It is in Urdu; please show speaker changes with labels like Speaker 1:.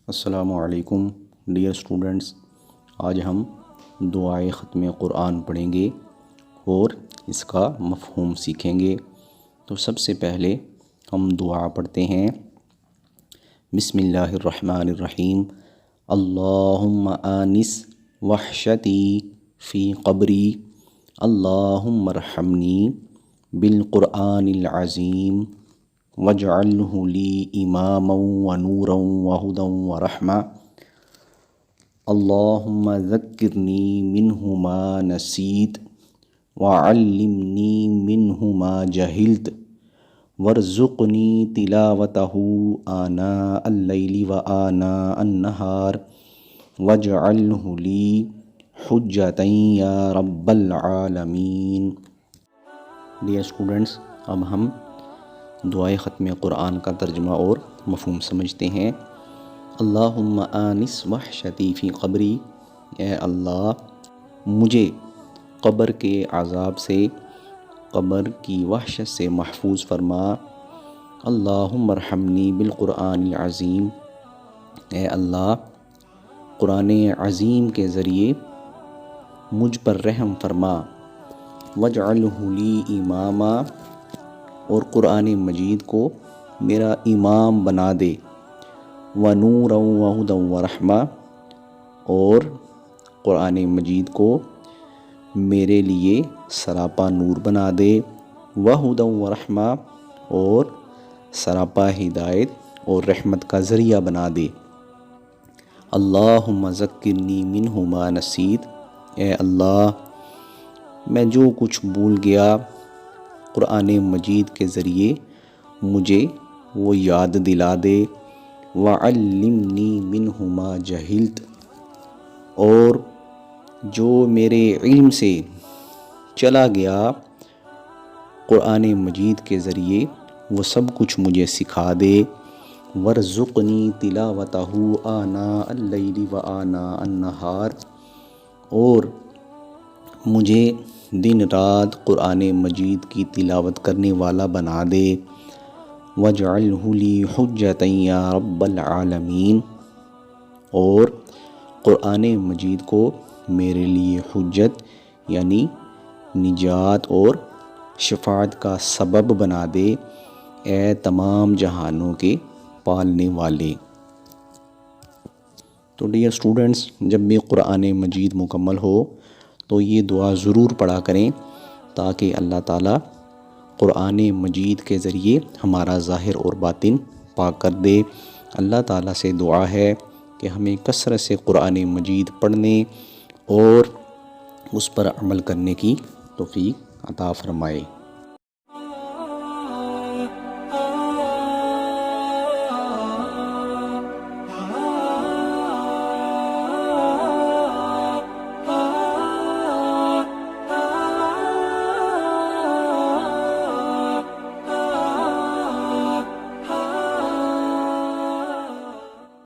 Speaker 1: السلام علیکم ڈیئر اسٹوڈنٹس، آج ہم دعائے ختم قرآن پڑھیں گے اور اس کا مفہوم سیکھیں گے۔ تو سب سے پہلے ہم دعا پڑھتے ہیں۔ بسم اللہ الرحمن الرحیم۔ اللہم آنس وحشتی فی قبری، اللہم ارحمنی بالقرآن العظیم واجعلہ لی اماما ونورا وہدی ورحمہ، اللہم ذکرنی منہ ما نسیت وعلمنی منہ ما جہلت وارزقنی تلاوتہ آناء اللیل وآناء النہار واجعلہ لی حجتا یا رب العالمین۔ ڈیئر اسٹوڈنٹس، اب ہم دعائے ختم قرآن کا ترجمہ اور مفہوم سمجھتے ہیں۔ اللہم آنس وحشتی فی قبری، اے اللہ مجھے قبر کے عذاب سے، قبر کی وحشت سے محفوظ فرما۔ اللہم ارحمنی بالقرآن العظیم، اے اللہ قرآن عظیم کے ذریعے مجھ پر رحم فرما۔ واجعلہ لی اماما، اور قرآن مجید کو میرا امام بنا دے۔ ونورا وہدی ورحمہ، اور قرآن مجید کو میرے لیے سراپا نور بنا دے۔ وہدی ورحمہ، اور سراپا ہدایت اور رحمت کا ذریعہ بنا دے۔ اللہم ذکرنی منہ ما نسیت، اے اللہ میں جو کچھ بھول گیا قرآن مجید کے ذریعے مجھے وہ یاد دلا دے۔ وعلمنی منہ ما جہلت، اور جو میرے علم سے چلا گیا قرآن مجید کے ذریعے وہ سب کچھ مجھے سکھا دے۔ وارزقنی تلاوتہ آناء اللیل وآناء النہار، اور مجھے دن رات قرآن مجید کی تلاوت کرنے والا بنا دے۔ واجعلہ لی حجتا یا رب العالمین، اور قرآن مجید کو میرے لیے حجت یعنی نجات اور شفاعت کا سبب بنا دے، اے تمام جہانوں کے پالنے والے۔ تو ڈیئر اسٹوڈنٹس، جب بھی قرآن مجید مکمل ہو تو یہ دعا ضرور پڑھا کریں تاکہ اللہ تعالیٰ قرآن مجید کے ذریعے ہمارا ظاہر اور باطن پاک کر دے۔ اللہ تعالیٰ سے دعا ہے کہ ہمیں کثرت سے قرآن مجید پڑھنے اور اس پر عمل کرنے کی توفیق عطا فرمائے۔